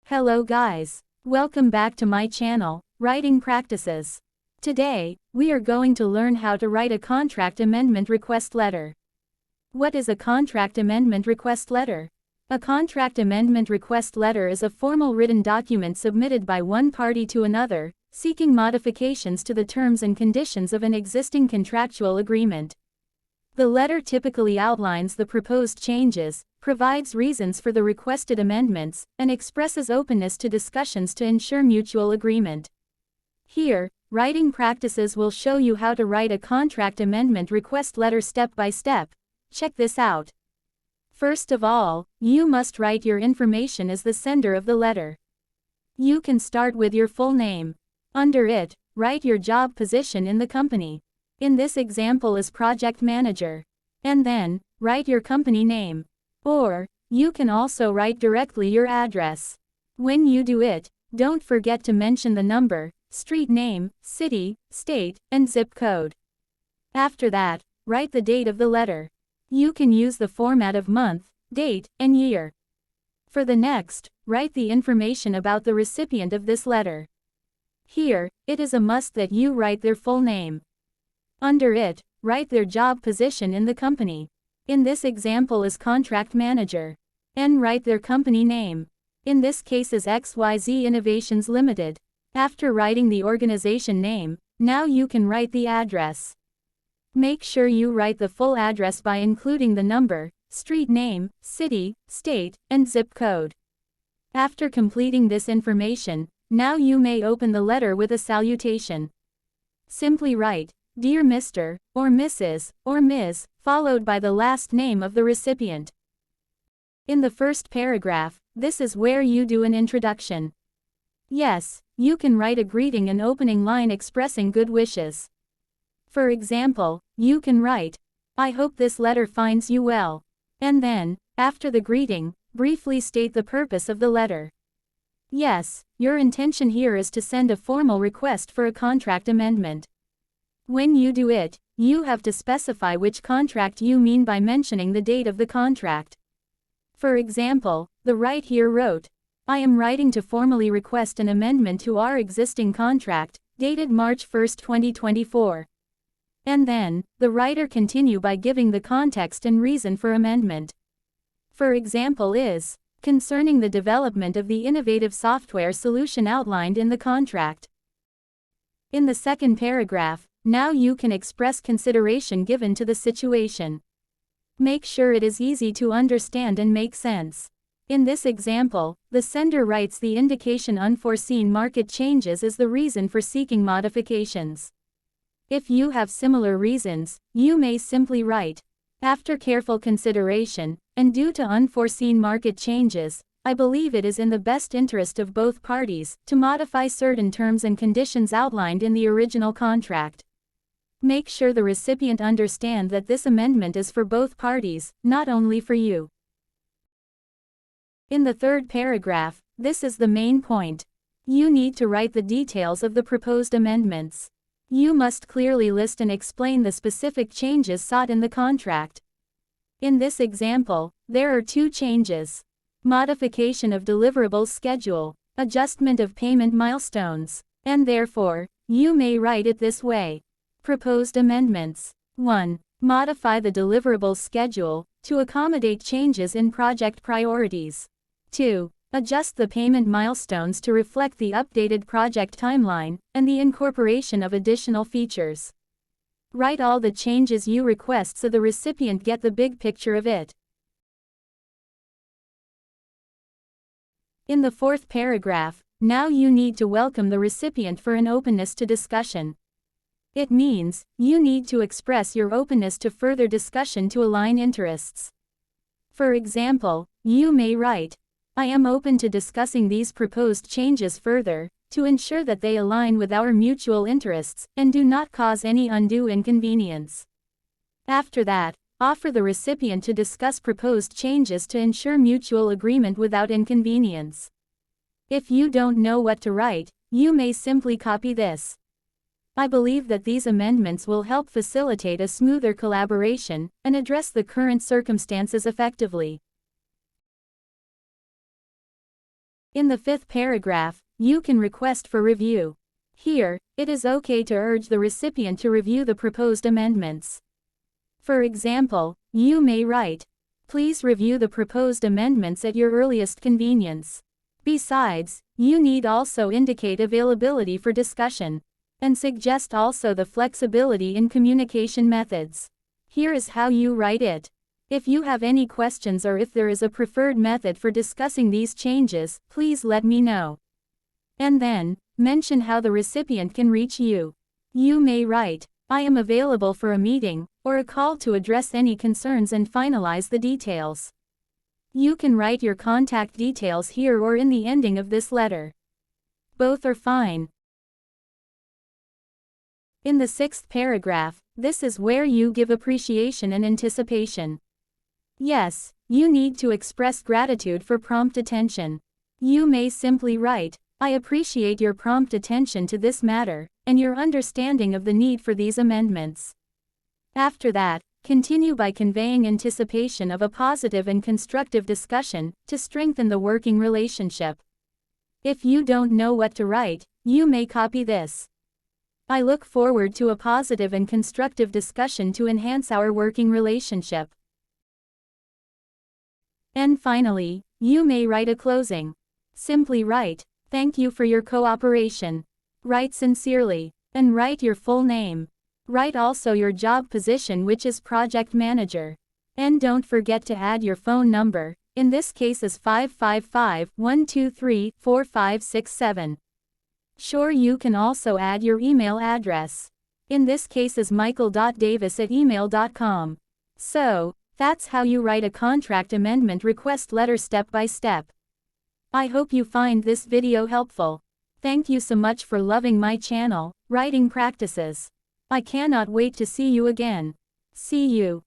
Hello guys. Welcome back to my channel, Writing Practices. Today, we are going to learn how to write a contract amendment request letter. What is a contract amendment request letter? A contract amendment request letter is a formal written document submitted by one party to another, seeking modifications to the terms and conditions of an existing contractual agreement. The letter typically outlines the proposed changes, provides reasons for the requested amendments, and expresses openness to discussions to ensure mutual agreement. Here, Writing Practices will show you how to write a contract amendment request letter step by step. Check this out. First of all, you must write your information as the sender of the letter. You can start with your full name. Under it, write your job position in the company. In this example is project manager. And then, write your company name. Or, you can also write directly your address. When you do it, don't forget to mention the number, street name, city, state, and zip code. After that, write the date of the letter. You can use the format of month, date, and year. For the next, write the information about the recipient of this letter. Here, it is a must that you write their full name. Under it, write their job position in the company. In this example is contract manager. And write their company name. In this case is XYZ Innovations Limited. After writing the organization name, now you can write the address. Make sure you write the full address by including the number, street name, city, state, and zip code. After completing this information, now you may open the letter with a salutation. Simply write, "Dear Mr. or Mrs. or Ms., followed by the last name of the recipient." In the first paragraph, this is where you do an introduction. Yes, you can write a greeting and opening line expressing good wishes. For example, you can write, "I hope this letter finds you well." And then, after the greeting, briefly state the purpose of the letter. Yes, your intention here is to send a formal request for a contract amendment. When you do it, you have to specify which contract you mean by mentioning the date of the contract. For example, the writer here wrote, "I am writing to formally request an amendment to our existing contract, dated March 1, 2024. And then, the writer continue by giving the context and reason for amendment. For example is, concerning the development of the innovative software solution outlined in the contract. In the second paragraph, now you can express consideration given to the situation. Make sure it is easy to understand and make sense. In this example, the sender writes the indication unforeseen market changes is the reason for seeking modifications. If you have similar reasons, you may simply write, "After careful consideration, and due to unforeseen market changes, I believe it is in the best interest of both parties to modify certain terms and conditions outlined in the original contract." Make sure the recipient understands that this amendment is for both parties, not only for you. In the third paragraph, this is the main point. You need to write the details of the proposed amendments. You must clearly list and explain the specific changes sought in the contract. In this example, there are two changes: modification of deliverables schedule, adjustment of payment milestones, and therefore, you may write it this way. Proposed amendments. 1. Modify the deliverables schedule to accommodate changes in project priorities. 2. Adjust the payment milestones to reflect the updated project timeline and the incorporation of additional features. Write all the changes you request so the recipient get the big picture of it. In the fourth paragraph, now you need to welcome the recipient for an openness to discussion. It means, you need to express your openness to further discussion to align interests. For example, you may write, "I am open to discussing these proposed changes further, to ensure that they align with our mutual interests, and do not cause any undue inconvenience." After that, offer the recipient to discuss proposed changes to ensure mutual agreement without inconvenience. If you don't know what to write, you may simply copy this. I believe that these amendments will help facilitate a smoother collaboration and address the current circumstances effectively. In the fifth paragraph, you can request for review. Here, it is okay to urge the recipient to review the proposed amendments. For example, you may write, "Please review the proposed amendments at your earliest convenience." Besides, you need also indicate availability for discussion, and suggest also the flexibility in communication methods. Here is how you write it. If you have any questions or if there is a preferred method for discussing these changes, please let me know. And then, mention how the recipient can reach you. You may write, "I am available for a meeting," or a call to address any concerns and finalize the details. You can write your contact details here or in the ending of this letter. Both are fine. In the sixth paragraph, this is where you give appreciation and anticipation. Yes, you need to express gratitude for prompt attention. You may simply write, "I appreciate your prompt attention to this matter, and your understanding of the need for these amendments." After that, continue by conveying anticipation of a positive and constructive discussion to strengthen the working relationship. If you don't know what to write, you may copy this. "I look forward to a positive and constructive discussion to enhance our working relationship." And finally, you may write a closing. Simply write, "Thank you for your cooperation." Write sincerely, and write your full name. Write also your job position, which is project manager. And don't forget to add your phone number, in this case is 555-123-4567. Sure, you can also add your email address. In this case is michael.davis@email.com. So, that's how you write a contract amendment request letter step by step. I hope you find this video helpful. Thank you so much for loving my channel, Writing Practices. I cannot wait to see you again. See you.